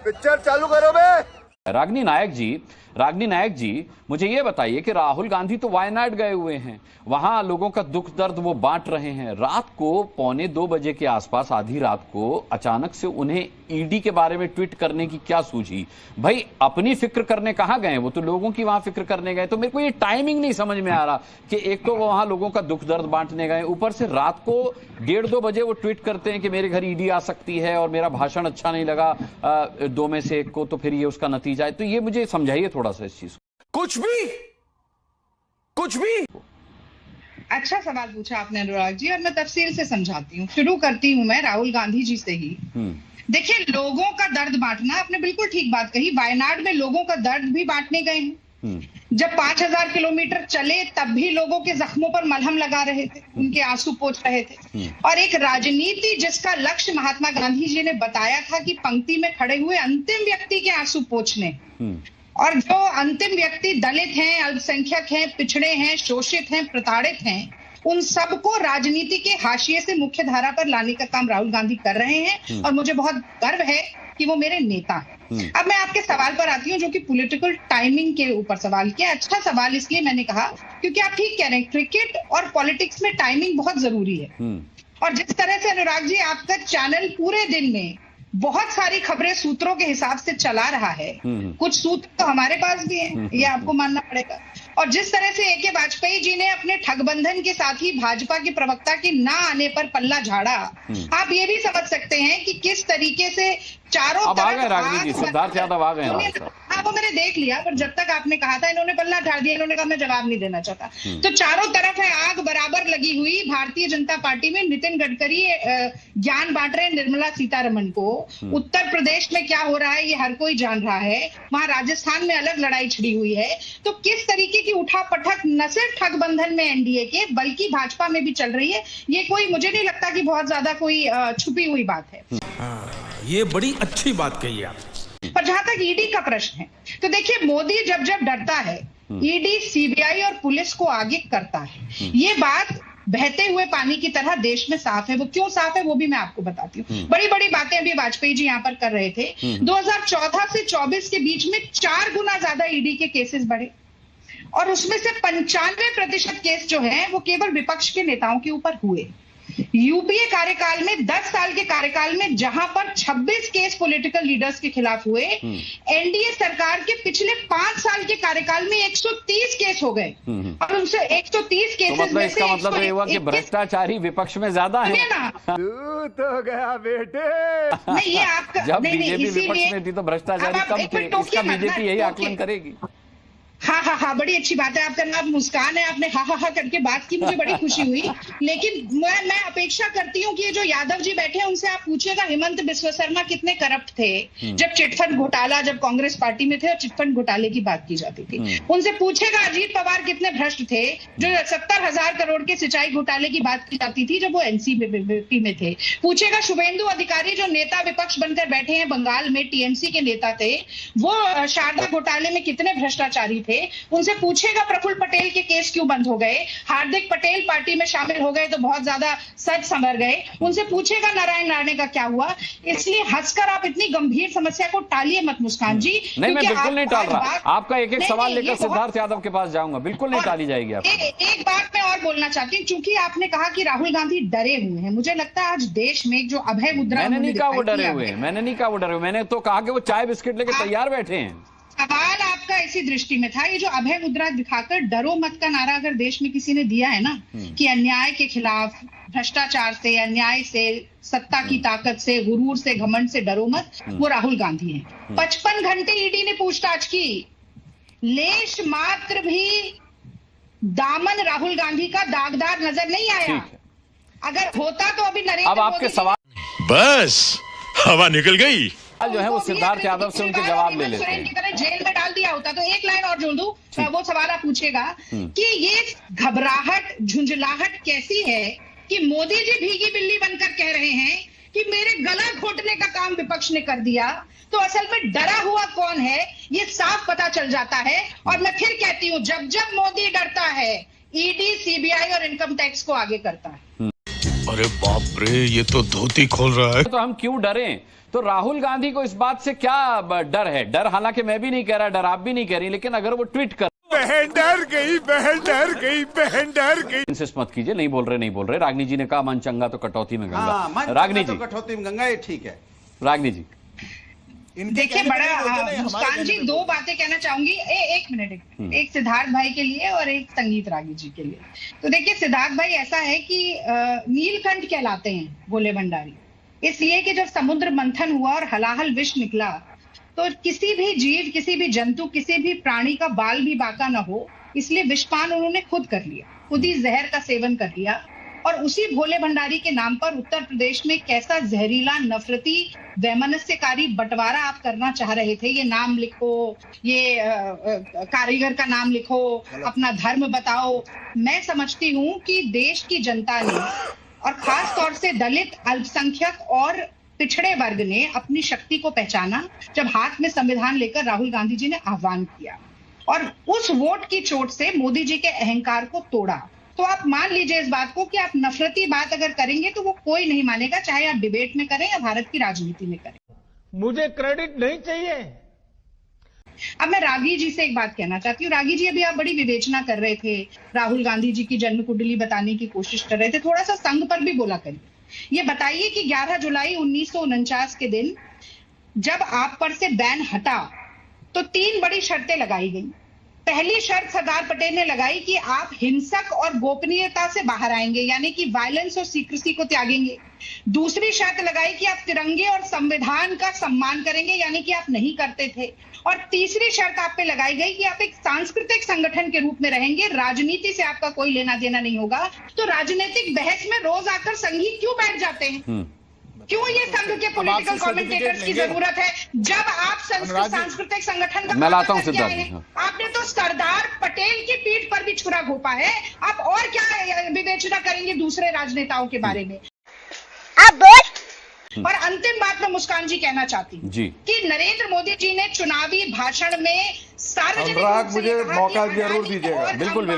Picture चालू करो बे। रागिनी नायक जी मुझे ये बताइए कि राहुल गांधी तो वायनाड गए हुए हैं, वहां लोगों का दुख दर्द वो बांट रहे हैं। रात को 1:45 बजे के आसपास, आधी रात को अचानक से उन्हें ईडी के बारे में ट्वीट करने की क्या सूझी? भाई अपनी फिक्र करने कहां गए? वो तो लोगों की वहां फिक्र करने गए। तो मेरे को ये टाइमिंग नहीं समझ में आ रहा कि एक तो वो वहां लोगों का दुख दर्द बांटने गए, ऊपर से रात को 1:30-2 बजे वो ट्वीट करते हैं कि मेरे घर ईडी आ सकती है और मेरा भाषण अच्छा नहीं लगा 2 में से 1 को, तो फिर ये उसका नतीजा है। तो ये मुझे समझाइए थोड़ा सा इस चीज को। कुछ भी अच्छा सवाल पूछा आपने अनुराग जी, और मैं तफसील से समझाती हूँ। शुरू करती हूँ मैं राहुल गांधी जी से ही। देखिए, लोगों का दर्द बांटना, आपने बिल्कुल ठीक बात कही। वायनाड में लोगों का दर्द भी बांटने गए हैं। जब 5000 किलोमीटर चले तब भी लोगों के जख्मों पर मलहम लगा रहे थे, उनके आंसू पोंछ रहे थे। और एक राजनीति जिसका लक्ष्य महात्मा गांधी जी ने बताया था कि पंक्ति में खड़े हुए अंतिम व्यक्ति के आंसू पोंछने, और जो अंतिम व्यक्ति दलित हैं, अल्पसंख्यक हैं, पिछड़े हैं, शोषित हैं, प्रताड़ित हैं, उन सबको राजनीति के हाशिए से मुख्य धारा पर लाने का काम राहुल गांधी कर रहे हैं। और मुझे बहुत गर्व है कि वो मेरे नेता हैं। अब मैं आपके सवाल पर आती हूँ, जो कि पॉलिटिकल टाइमिंग के ऊपर सवाल किया। अच्छा सवाल इसलिए मैंने कहा क्योंकि आप ठीक कह रहे हैं, क्रिकेट और पॉलिटिक्स में टाइमिंग बहुत जरूरी है। और जिस तरह से अनुराग जी आपका चैनल पूरे दिन में बहुत सारी खबरें सूत्रों के हिसाब से चला रहा है, कुछ सूत्र तो हमारे पास भी हैं, ये आपको मानना पड़ेगा। और जिस तरह से ए.के. वाजपेयी जी ने अपने ठगबंधन के साथ ही भाजपा के प्रवक्ता के ना आने पर पल्ला झाड़ा, आप ये भी समझ सकते हैं कि किस तरीके से चारों अब आ गए रागिनी जी, सिद्धार्थ यादव आ गए। हाँ, वो मैंने देख लिया, पर जब तक आपने कहा था इन्होंने पल्ला झाड़ दिया, इन्होंने कहा मैं जवाब नहीं देना चाहता। तो चारों तरफ है आग बराबर लगी हुई भारतीय जनता पार्टी में। नितिन गडकरी ज्ञान बांट रहे हैं निर्मला सीतारमण को। उत्तर प्रदेश में क्या हो रहा है ये हर कोई जान रहा है। वहां राजस्थान में अलग लड़ाई छिड़ी हुई है। तो किस तरीके की उठापटक न सिर्फ ठगबंधन में एनडीए के बल्कि भाजपा में भी चल रही है, ये कोई मुझे नहीं लगता कि बहुत ज्यादा कोई छुपी हुई बात है। ये बड़ी अच्छी बात कही आप। पर जहां तक ईडी का प्रश्न है, तो देखिए, मोदी जब डरता है, ईडी, सीबीआई और पुलिस को आगे करता है। ये बात बहते हुए पानी की तरह देश में साफ है। वो क्यों साफ है वो भी मैं आपको बताती हूँ। बड़ी बड़ी बातें अभी वाजपेयी जी यहाँ पर कर रहे थे। 2014 से 24 के बीच में 4 गुना ज्यादा ईडी के केसेस बढ़े, और उसमें से 95% केस जो है वो केवल विपक्ष के नेताओं के ऊपर हुए। यूपीए कार्यकाल में 10 साल के कार्यकाल में जहां पर 26 केस पॉलिटिकल लीडर्स के खिलाफ हुए, एनडीए सरकार के पिछले 5 साल के कार्यकाल में 130 केस हो गए। और उनसे 130 केसेस मतलब इसका मतलब ये हुआ कि भ्रष्टाचारी विपक्ष में ज्यादा है ना। तू तो गया बेटे। नहीं, ये आपका जब बीजेपी विपक्ष में थी तो भ्रष्टाचारी कम थे, इसका बीजेपी यही आकलन करेगी। हाँ, बड़ी अच्छी बात है। आपका नाम मुस्कान है, आपने हा करके बात की, मुझे बड़ी खुशी हुई। लेकिन मैं अपेक्षा करती हूँ कि ये जो यादव जी बैठे हैं उनसे आप पूछिएगा हिमंत बिस्वा शर्मा कितने करप्ट थे जब चिटफंड घोटाला, जब कांग्रेस पार्टी में थे और चिटफंड घोटाले की बात की जाती थी। उनसे पूछेगा अजीत पवार कितने भ्रष्ट थे जो 70,000 करोड़ के सिंचाई घोटाले की बात की जाती थी जब वो एनसीपी में थे। पूछेगा शुभेंदु अधिकारी जो नेता विपक्ष बनकर बैठे हैं, बंगाल में टीएमसी के नेता थे, वो शारदा घोटाले में कितने भ्रष्टाचारी थे। उनसे पूछेगा प्रफुल्ल पटेल के केस क्यों बंद हो गए, हार्दिक पटेल पार्टी में शामिल हो गए तो बहुत ज्यादा सच संवर गए। उनसे पूछेगा नारायण राणे का क्या हुआ। इसलिए हंसकर आप इतनी गंभीर समस्या को टालिए मत मुस्कान जी। नहीं, मैं बिल्कुल नहीं टाल रहा। आपका एक सवाल लेकर सिद्धार्थ यादव के पास जाऊंगा, बिल्कुल नहीं टाली जाएगी। एक बात मैं और बोलना चाहती हूँ, चूंकि आपने कहा कि राहुल गांधी डरे हुए हैं, मुझे लगता है आज देश में जो अभय मुद्रा, मैंने नहीं कहा वो डरे हुए हैं, मैंने तो कहा कि वो चाय बिस्किट लेके तैयार बैठे हैं। सवाल आपका इसी दृष्टि में था। ये जो अभय मुद्रा दिखाकर डरो मत का नारा अगर देश में किसी ने दिया है ना, कि अन्याय के खिलाफ, भ्रष्टाचार से, अन्याय से, सत्ता की ताकत से, गुरूर से, घमंड से डरो मत, वो राहुल गांधी हैं। 55 घंटे ईडी ने पूछताछ की, लेश मात्र भी दामन राहुल गांधी का दागदार नजर नहीं आया। अगर होता तो अभी नरेंद्र अब आपके सवाल, बस हवा निकल गई जो है वो सिद्धार्थ यादव से उनके जवाब ले लेते हैं। जेल में डाल दिया होता तो एक लाइन और जोड़ दूं, वो सवाल आप पूछेगा कि ये घबराहट, झुंझलाहट कैसी है कि मोदी जी भीगी बिल्ली बनकर कह रहे हैं कि मेरे गला घोटने का काम विपक्ष ने कर दिया। तो असल में डरा हुआ कौन है ये साफ पता चल जाता है। और मैं फिर कहती हूँ, जब जब मोदी डरता है, ईडी, सीबीआई और इनकम टैक्स को आगे करता है। अरे बाप रे, ये तो धोती खोल रहा है। तो हम क्यों डरें? तो राहुल गांधी को इस बात से क्या डर है? डर हालांकि मैं भी नहीं कह रहा, डर आप भी नहीं कह रही, लेकिन अगर वो ट्वीट कर बहन डर गई, बहन डर गई, बहन डर गई। इंसिस्ट मत कीजिए, नहीं बोल रहे। रागनी जी ने कहा मन चंगा तो कटौती में गंगा। रागनी जी, कटौती में गंगा, ये ठीक है। रागनी जी देखिए, बड़ा मुस्कान जी, दो बातें कहना चाहूंगी। एक मिनट, एक सिद्धार्थ भाई के लिए और एक संगीत रागी जी के लिए। तो देखिए, सिद्धार्थ भाई ऐसा है कि नीलकंठ कहलाते हैं भोले भंडारी, इसलिए कि जब समुद्र मंथन हुआ और हलाहल विष निकला तो किसी भी जीव, किसी भी जंतु, किसी भी प्राणी का बाल भी बाका न हो, इसलिए विषपान उन्होंने खुद कर लिया, खुद ही जहर का सेवन कर लिया। और उसी भोले भंडारी के नाम पर उत्तर प्रदेश में कैसा जहरीला, नफरती, वैमनस्यकारी बंटवारा आप करना चाह रहे थे। ये नाम लिखो, ये कारीगर का नाम लिखो, अपना धर्म बताओ। मैं समझती हूँ कि देश की जनता ने और खास तौर से दलित, अल्पसंख्यक और पिछड़े वर्ग ने अपनी शक्ति को पहचाना जब हाथ में संविधान लेकर राहुल गांधी जी ने आह्वान किया और उस वोट की चोट से मोदी जी के अहंकार को तोड़ा। तो आप मान लीजिए इस बात को कि आप नफरती बात अगर करेंगे तो वो कोई नहीं मानेगा, चाहे आप डिबेट में करें या भारत की राजनीति में करें। मुझे क्रेडिट नहीं चाहिए। अब मैं रागी जी से एक बात कहना चाहती हूँ। रागी जी, अभी आप बड़ी विवेचना कर रहे थे, राहुल गांधी जी की जन्म कुंडली बताने की कोशिश कर रहे थे, थोड़ा सा संघ पर भी बोला करिए। ये बताइए कि 11 जुलाई 1949 के दिन जब आप पर से बैन हटा तो 3 बड़ी शर्तें लगाई गई। पहली शर्त सरदार पटेल ने लगाई कि आप हिंसक और गोपनीयता से बाहर आएंगे, यानी कि वायलेंस और सीक्रेसी को त्यागेंगे। दूसरी शर्त लगाई कि आप तिरंगे और संविधान का सम्मान करेंगे, यानी कि आप नहीं करते थे। और तीसरी शर्त आप पे लगाई गई कि आप एक सांस्कृतिक संगठन के रूप में रहेंगे, राजनीति से आपका कोई लेना देना नहीं होगा। तो राजनीतिक बहस में रोज आकर संघी क्यों बैठ जाते हैं? क्यों ये संघ के पॉलिटिकल कमेंटेटर्स की जरूरत है? जब आप सांस्कृतिक संगठन का मैं लाता हूं सिद्धार्थ, आपने तो सरदार पटेल की पीठ पर भी छुरा घोंपा है। आप और क्या विवेचना करेंगे दूसरे राजनेताओं के बारे में? अब बोल। और अंतिम बात मैं मुस्कान जी कहना चाहती हूँ कि नरेंद्र मोदी जी ने चुनावी भाषण में सार्वजनिक रूप से मुझे मौका जरूर दीजिएगा। बिल्कुल।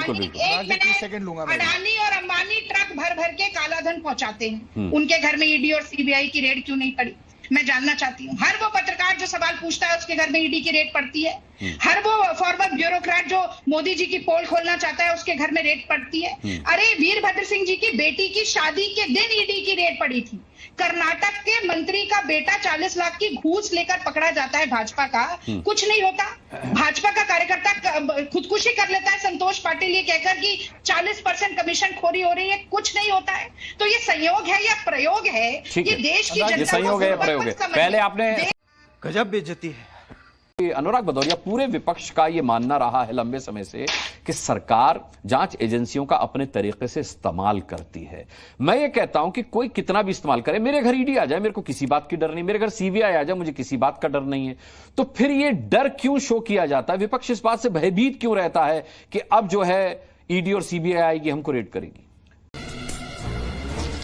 अडानी और अंबानी ट्रक भर भर के कालाधन पहुंचाते हैं, उनके घर में ईडी और सीबीआई की रेड क्यों नहीं पड़ी? मैं जानना चाहती हूँ। हर वो पत्रकार जो सवाल पूछता है उसके घर में ईडी की रेड पड़ती है। हर वो फॉरवर्ड ब्यूरोक्रेट जो मोदी जी की पोल खोलना चाहता है उसके घर में रेड पड़ती है। अरे वीरभद्र सिंह जी की बेटी की शादी के दिन ईडी की रेड पड़ी थी। कर्नाटक के मंत्री का बेटा 40 लाख की घूस लेकर पकड़ा जाता है भाजपा का, कुछ नहीं होता। भाजपा का कार्यकर्ता खुदकुशी कर लेता है संतोष पाटिल ये कहकर कि 40% कमीशन खोरी हो रही है, कुछ नहीं होता है। तो ये संयोग है या प्रयोग है? ये देश की जनता संयोग है या प्रयोग है? पहले आपने गजब बेइज्जती है। अनुराग भदौरिया, पूरे विपक्ष का ये मानना रहा है लंबे समय से कि सरकार जांच एजेंसियों का अपने तरीके से इस्तेमाल करती है। मैं ये कहता हूं कि कोई कितना भी इस्तेमाल करे, मेरे घर ईडी आ जाए, मेरे को किसी बात की डर नहीं, मेरे घर सीबीआई आ जाए, मुझे किसी बात का डर नहीं है। तो फिर ये डर क्यों शो किया जाता है? विपक्ष इस बात से भयभीत क्यों रहता है कि अब जो है ईडी और सीबीआई आएगी, हमको रेड करेगी?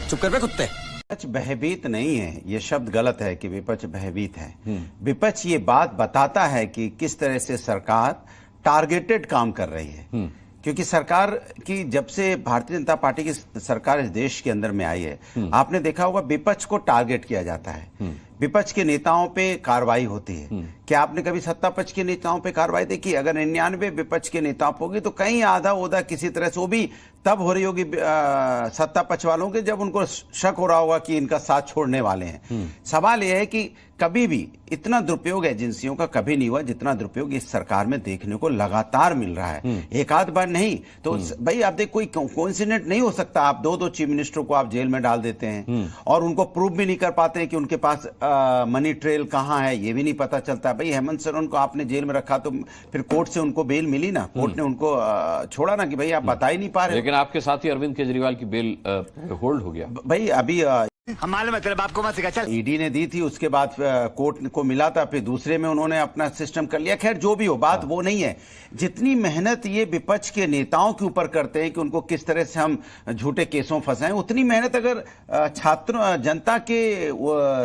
चुप कर बे कुत्ते। विपक्ष भयभीत नहीं है, ये शब्द गलत है कि विपक्ष भयभीत है। विपक्ष ये बात बताता है कि किस तरह से सरकार टारगेटेड काम कर रही है। क्योंकि सरकार की जब से भारतीय जनता पार्टी की सरकार इस देश के अंदर में आई है, आपने देखा होगा विपक्ष को टारगेट किया जाता है। विपक्ष के नेताओं पे कार्रवाई होती है। क्या आपने कभी सत्ता पक्ष के नेताओं पे कार्रवाई देखी? अगर 99 विपक्ष के नेताओं पर होगी तो कहीं आधा ओधा किसी तरह से, वो भी तब हो रही होगी सत्ता पक्ष वालों के जब उनको शक हो रहा होगा कि इनका साथ छोड़ने वाले हैं। सवाल यह है कि कभी भी इतना दुरुपयोग एजेंसियों का कभी नहीं हुआ जितना दुरुपयोग इस सरकार में देखने को लगातार मिल रहा है। एक आध बार नहीं तो भाई आप देख, कोई कोइंसिडेंट नहीं हो सकता। आप दो चीफ मिनिस्टरों को आप जेल में डाल देते हैं और उनको प्रूव भी नहीं कर पाते हैं कि उनके पास मनी ट्रेल कहां है, ये भी नहीं पता चलता। भाई हेमंत सोरेन को आपने जेल में रखा तो फिर कोर्ट से उनको बेल मिली ना, कोर्ट ने उनको छोड़ा ना कि भाई आप बता ही नहीं पा रहे। लेकिन आपके साथ ही अरविंद केजरीवाल की बेल होल्ड हो गया। भाई अभी हमारे मतलब आपको मत सिखा। चल, ईडी ने दी थी, उसके बाद कोर्ट को मिला था, फिर दूसरे में उन्होंने अपना सिस्टम कर लिया। खैर जो भी हो, बात वो नहीं है। जितनी मेहनत ये विपक्ष के नेताओं के ऊपर करते हैं कि उनको किस तरह से हम झूठे केसों फंसाएं, उतनी मेहनत अगर छात्रों जनता के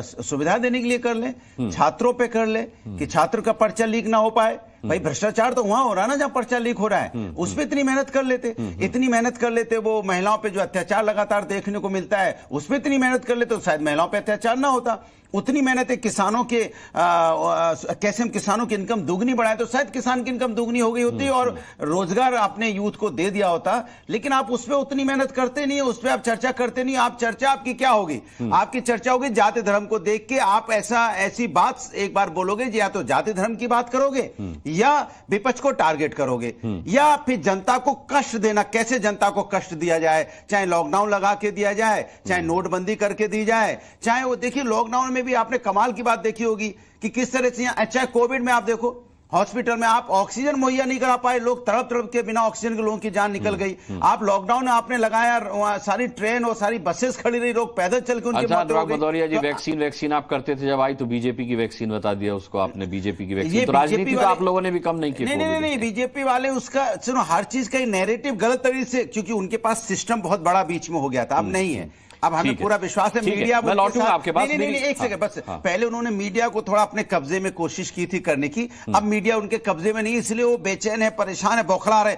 सुविधा देने के लिए कर ले, छात्रों पे कर ले कि छात्र का पर्चा लीक ना हो पाए। भाई भ्रष्टाचार तो वहां हो रहा है ना जहां पर्चा लीक हो रहा है, उस पर इतनी मेहनत कर लेते, इतनी मेहनत कर लेते। वो महिलाओं पे जो अत्याचार लगातार देखने को मिलता है उस पर इतनी मेहनत कर लेते तो शायद महिलाओं पे अत्याचार ना होता। उतनी मेहनत है किसानों के कैसे हम किसानों की इनकम दुगनी बढ़ाए तो शायद किसान की इनकम दुगनी हो गई होती और रोजगार आपने यूथ को दे दिया होता। लेकिन आप उस पर उतनी मेहनत करते नहीं, उस पर आप चर्चा करते नहीं। आप चर्चा आपकी क्या होगी? आपकी चर्चा होगी जाति धर्म को देख के। आप ऐसी बात एक बार बोलोगे, या तो जाति धर्म की बात करोगे या विपक्ष को टारगेट करोगे, या फिर जनता को कष्ट देना, कैसे जनता को कष्ट दिया जाए, चाहे लॉकडाउन लगा के दिया जाए, चाहे नोटबंदी करके दी जाए, चाहे वो देखिए लॉकडाउन में भी आपने कमाल की बात देखी होगी कि किस तरह से अच्छा कोविड में आप देखो हॉस्पिटल में आप ऑक्सीजन मुहैया नहीं करा पाए, लोग तड़प तड़प के बिना ऑक्सीजन के लोगों की जान निकल गई। आप लॉकडाउन में आपने लगाया, सारी ट्रेन और सारी बसेस खड़ी रही, लोग पैदल चल के उनकी मौत हो गई। भदौरिया जी, वैक्सीन आप करते थे जब आई तो बीजेपी की वैक्सीन बता दिया उसको आपने, बीजेपी की वैक्सीन। तो राजनीति तो आप लोगों ने भी कम नहीं की। नहीं, बीजेपी वाले उसका सुनो हर चीज का नैरेटिव गलत तरीके से, क्योंकि उनके पास सिस्टम बहुत बड़ा बीच में हो गया था, अब नहीं है। अब हमें पूरा विश्वास है मीडिया मैं लौटूंगा आपके पास। नहीं, एक सेकंड बस। पहले उन्होंने मीडिया को थोड़ा अपने कब्जे में कोशिश की थी करने की, अब मीडिया उनके कब्जे में नहीं, इसलिए वो बेचैन है, परेशान है, बौखला रहे।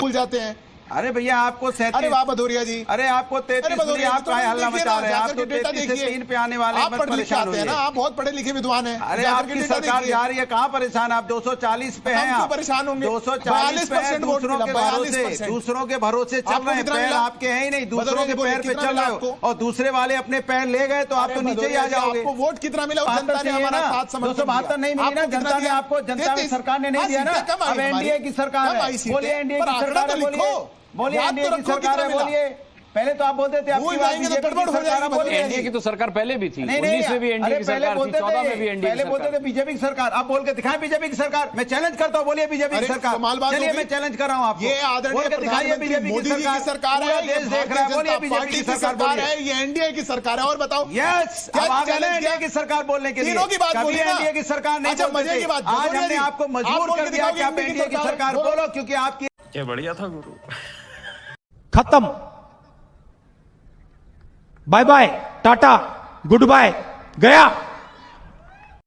भूल जाते हैं। अरे भैया आपको अरे वाह भदौरिया जी, अरे आपको 33 आप का हल्ला मचा रहे हैं। आप तो 33 से 3 पे आने वाले, आप पढ़े लिखे आते हैं ना, आप बहुत पढ़े लिखे विद्वान हैं। अरे आपकी सरकार जा रही है, कहाँ परेशान? आप 240 पे हैं, आप परेशान होंगे। 240 पे हैं, दूसरों के भरोसे चल रहे हैं, पैर आपके हैं ही नहीं, दूसरों के पैर पे चल रहे हो, और दूसरे वाले अपने पैर ले गए तो आप तो नीचे ही आ जाओगे। आपको वोट कितना मिला? जनता ने हमारा साथ समर्थन 272 नहीं मिली ना, जनता ने आपको, जनता में सरकार ने नहीं दिया ना। अब एनडीए की सरकार है, बोलिए एनडीए की सरकार है, बोलिए एनडीए की सरकार है, बोलिए। पहले तो आप बोलते थे आपकी बात बीजेपी की सरकार, बोलिए एनडीए की तो सरकार पहले भी थी, 19 में भी एनडीए की सरकार थी, 14 में भी एनडीए की सरकार। पहले बोलते थे बीजेपी की सरकार, आप बोल के दिखाएं बीजेपी की सरकार। मैं चैलेंज करता हूं, बोलिए बीजेपी की सरकार। चलिए मैं चैलेंज कर रहा हूं आपको, ये आदरणीय प्रधानमंत्री मोदी जी की सरकार है, देश देख रहा है, बोलिए बीजेपी की सरकार है, ये एनडीए की सरकार है। और बताओ यस, एनडीए की सरकार बोलने के लिए तीनों की बात बोली ना, एनडीए की सरकार नहीं बोलते थे। आज हमने आपको मजबूर कर दिया कि आप एनडीए की सरकार बोलो, क्योंकि आपकी क्या बढ़िया था गुरु। खत्म, bye bye, tata, good bye, गया।